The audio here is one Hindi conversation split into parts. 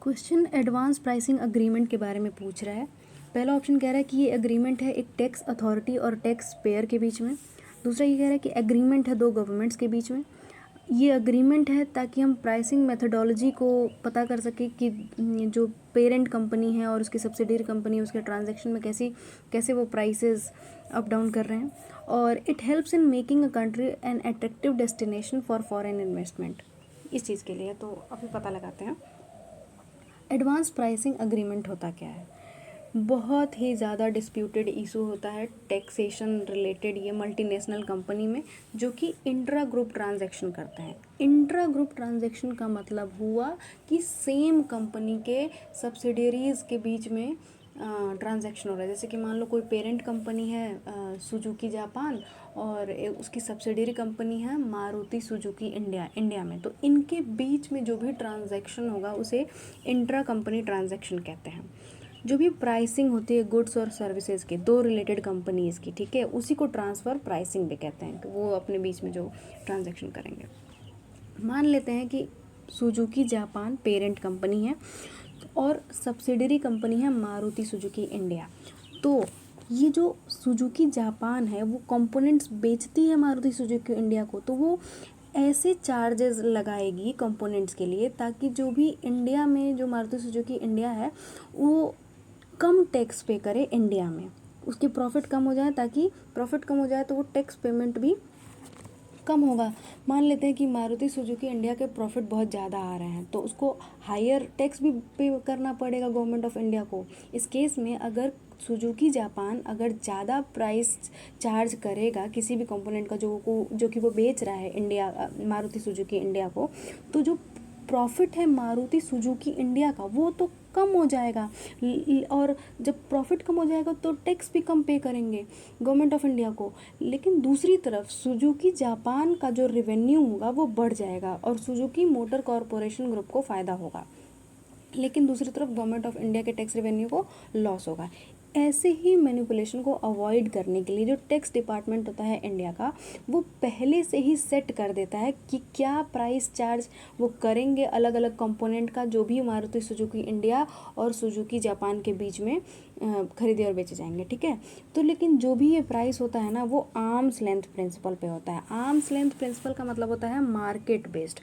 क्वेश्चन एडवांस प्राइसिंग अग्रीमेंट के बारे में पूछ रहा है। पहला ऑप्शन कह रहा है कि ये अग्रीमेंट है एक टैक्स अथॉरिटी और टैक्स पेयर के बीच में। दूसरा ये कह रहा है कि एग्रीमेंट है दो गवर्नमेंट्स के बीच में। ये अग्रीमेंट है ताकि हम प्राइसिंग मेथडोलॉजी को पता कर सकें कि जो पेरेंट कंपनी है और उसकी सब्सिडियरी कंपनी है उसके ट्रांजैक्शन में कैसे वो प्राइसेस अप डाउन कर रहे हैं। और it helps in making a country an attractive destination for foreign investment. इस चीज़ के लिए तो अभी पता लगाते हैं एडवांस प्राइसिंग अग्रीमेंट होता क्या है। बहुत ही ज़्यादा डिस्प्यूटेड इशू होता है टैक्सेशन रिलेटेड ये मल्टीनेशनल कंपनी में जो कि इंट्रा ग्रुप ट्रांजैक्शन करते हैं। इंट्रा ग्रुप ट्रांजैक्शन का मतलब हुआ कि सेम कंपनी के सब्सिडियरीज़ के बीच में ट्रांजैक्शन हो रहा है। जैसे कि मान लो कोई पेरेंट कंपनी है सुजुकी जापान और उसकी सब्सिडियरी कंपनी है मारुति सुजुकी इंडिया में, तो इनके बीच में जो भी ट्रांजैक्शन होगा उसे इंट्रा कंपनी ट्रांजैक्शन कहते हैं। जो भी प्राइसिंग होती है गुड्स और सर्विसेज के दो रिलेटेड कंपनीज़ की, ठीक है, उसी को ट्रांसफ़र प्राइसिंग भी कहते हैं कि वो अपने बीच में जो ट्रांजैक्शन करेंगे। मान लेते हैं कि सुजुकी जापान पेरेंट कंपनी है और सब्सिडियरी कंपनी है मारुति सुजुकी इंडिया। तो ये जो सुजुकी जापान है वो कंपोनेंट्स बेचती है मारुति सुजुकी इंडिया को, तो वो ऐसे चार्जेस लगाएगी कंपोनेंट्स के लिए ताकि जो भी इंडिया में जो मारुति सुजुकी इंडिया है वो कम टैक्स पे करे इंडिया में, उसकी प्रॉफिट कम हो जाए, ताकि प्रॉफिट कम हो जाए तो वो टैक्स पेमेंट भी कम होगा। मान लेते हैं कि मारुति सुजुकी इंडिया के प्रॉफिट बहुत ज़्यादा आ रहे हैं तो उसको हायर टैक्स भी पे करना पड़ेगा गवर्नमेंट ऑफ इंडिया को। इस केस में अगर सुजुकी जापान अगर ज़्यादा प्राइस चार्ज करेगा किसी भी कंपोनेंट का जो कि वो बेच रहा है इंडिया मारुति सुजुकी इंडिया को, तो जो प्रॉफिट है मारुति सुजुकी इंडिया का वो तो कम हो जाएगा। और जब प्रॉफिट कम हो जाएगा तो टैक्स भी कम पे करेंगे गवर्नमेंट ऑफ इंडिया को। लेकिन दूसरी तरफ सुजुकी जापान का जो रेवेन्यू होगा वो बढ़ जाएगा और सुजुकी मोटर कॉरपोरेशन ग्रुप को फ़ायदा होगा, लेकिन दूसरी तरफ गवर्नमेंट ऑफ इंडिया के टैक्स रेवेन्यू को लॉस होगा। ऐसे ही मैनिपुलेशन को अवॉइड करने के लिए जो टैक्स डिपार्टमेंट होता है इंडिया का वो पहले से ही सेट कर देता है कि क्या प्राइस चार्ज वो करेंगे अलग अलग कंपोनेंट का जो भी मारुति सुजुकी इंडिया और सुजुकी जापान के बीच में खरीदे और बेचे जाएंगे, ठीक है। तो लेकिन जो भी ये प्राइस होता है ना वो आर्म्स लेंथ प्रिंसिपल पे होता है। आर्म्स लेंथ प्रिंसिपल का मतलब होता है मार्केट बेस्ड।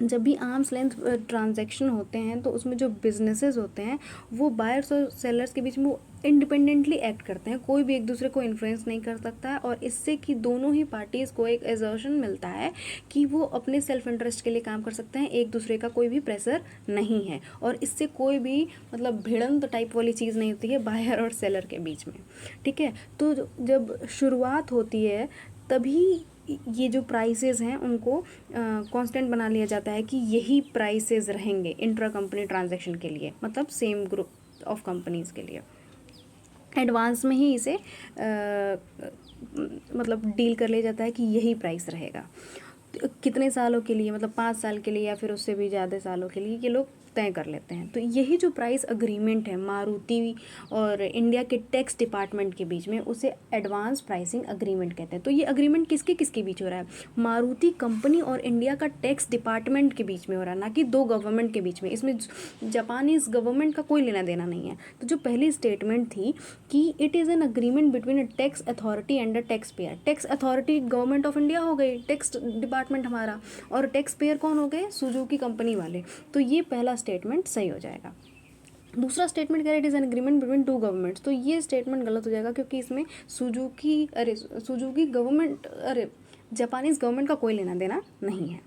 जब भी आर्म्स लेंथ ट्रांजैक्शन होते हैं तो उसमें जो बिजनेसेस होते हैं वो बायर्स और सेलर्स के बीच में वो इंडिपेंडेंटली एक्ट करते हैं, कोई भी एक दूसरे को इन्फ्लुएंस नहीं कर सकता है। और इससे कि दोनों ही पार्टीज़ को एक एजर्शन मिलता है कि वो अपने सेल्फ इंटरेस्ट के लिए काम कर सकते हैं, एक दूसरे का कोई भी प्रेशर नहीं है। और इससे कोई भी मतलब भिड़ंत टाइप वाली चीज़ नहीं होती है बायर और सेलर के बीच में, ठीक है। तो जब शुरुआत होती है तभी ये जो प्राइसेस हैं उनको कांस्टेंट बना लिया जाता है कि यही प्राइसेस रहेंगे इंट्रा कंपनी ट्रांजैक्शन के लिए, मतलब सेम ग्रुप ऑफ कंपनीज़ के लिए। एडवांस में ही इसे मतलब डील कर लिया जाता है कि यही प्राइस रहेगा कितने सालों के लिए, मतलब 5 साल के लिए या फिर उससे भी ज़्यादा सालों के लिए ये लोग तय कर लेते हैं। तो यही जो प्राइस अग्रीमेंट है मारुति और इंडिया के टैक्स डिपार्टमेंट के बीच में उसे एडवांस प्राइसिंग अग्रीमेंट कहते हैं। तो ये अग्रीमेंट किसके बीच हो रहा है, मारुति कंपनी और इंडिया का टैक्स डिपार्टमेंट के बीच में हो रहा है, ना कि दो गवर्नमेंट के बीच में। इसमें जापानीज गवर्नमेंट का कोई लेना देना नहीं है। तो जो पहली स्टेटमेंट थी कि it is an agreement between a tax authority and a tax payer. Tax authority government of India हो गई, टैक्स डिपार्टमेंट हमारा, और टैक्स पेयर कौन हो गए, सुजुकी कंपनी वाले। तो ये पहला स्टेटमेंट सही हो जाएगा। दूसरा स्टेटमेंट कह रहा है it is an agreement between two governments, तो ये स्टेटमेंट गलत हो जाएगा क्योंकि इसमें सुजुकी गवर्नमेंट जापानीज गवर्नमेंट का कोई लेना देना नहीं है।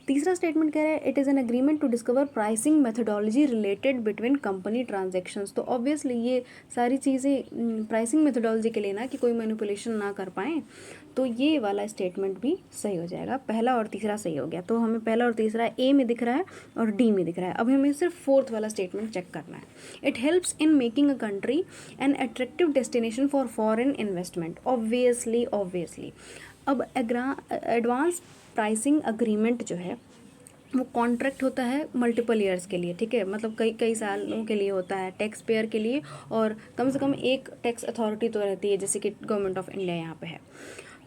तीसरा स्टेटमेंट कह रहा है it is an agreement to discover pricing methodology related between company transactions. तो ऑब्वियसली ये सारी चीज़ें प्राइसिंग मेथडोलॉजी के लिए ना कि कोई मैनिपुलेशन ना कर पाएँ, तो ये वाला स्टेटमेंट भी सही हो जाएगा। पहला और तीसरा सही हो गया। तो हमें पहला और तीसरा ए में दिख रहा है और डी में दिख रहा है। अब हमें सिर्फ फोर्थ वाला स्टेटमेंट चेक करना है। It helps in making a country an attractive destination for foreign investment. Obviously अब एडवांस प्राइसिंग अग्रीमेंट जो है वो कॉन्ट्रैक्ट होता है मल्टीपल ईयर्स के लिए, ठीक है, मतलब कई सालों के लिए होता है टैक्स पेयर के लिए, और कम से कम एक टैक्स अथॉरिटी तो रहती है जैसे कि गवर्नमेंट ऑफ इंडिया यहाँ पे है।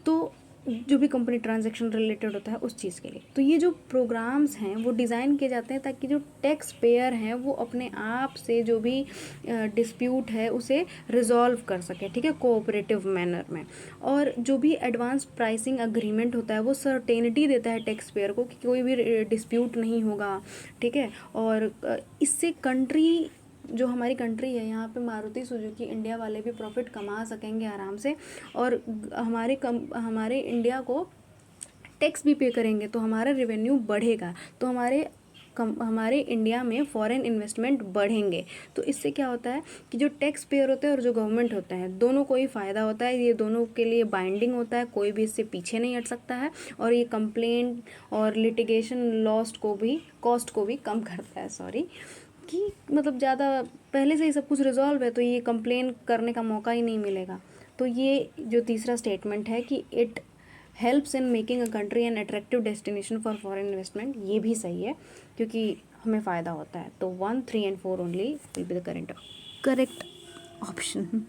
तो जो भी कंपनी ट्रांजैक्शन रिलेटेड होता है उस चीज़ के लिए। तो ये जो प्रोग्राम्स हैं वो डिज़ाइन किए जाते हैं ताकि जो टैक्स पेयर हैं वो अपने आप से जो भी डिस्प्यूट है उसे रिजॉल्व कर सके, ठीक है, कोऑपरेटिव मैनर में। और जो भी एडवांस प्राइसिंग अग्रीमेंट होता है वो सर्टेनिटी देता है टैक्स पेयर को कि कोई भी डिस्प्यूट नहीं होगा, ठीक है। और इससे कंट्री, जो हमारी कंट्री है यहाँ पे मारुति सुजुकी इंडिया वाले भी प्रॉफिट कमा सकेंगे आराम से, और हमारे इंडिया को टैक्स भी पे करेंगे तो हमारा रेवेन्यू बढ़ेगा, तो हमारे इंडिया में फॉरेन इन्वेस्टमेंट बढ़ेंगे। तो इससे क्या होता है कि जो टैक्स पेयर होते हैं और जो गवर्नमेंट होता है दोनों को ही फ़ायदा होता है, ये दोनों के लिए बाइंडिंग होता है, कोई भी इससे पीछे नहीं हट सकता है। और ये कंप्लेंट और लिटिगेशन कॉस्ट को भी कम करता है, कि मतलब ज़्यादा पहले से ही सब कुछ रिजॉल्व है तो ये कंप्लेन करने का मौका ही नहीं मिलेगा। तो ये जो तीसरा स्टेटमेंट है कि it helps in making a country an attractive destination for foreign investment, ये भी सही है क्योंकि हमें फ़ायदा होता है। तो 1, 3 and 4 only will be the correct option.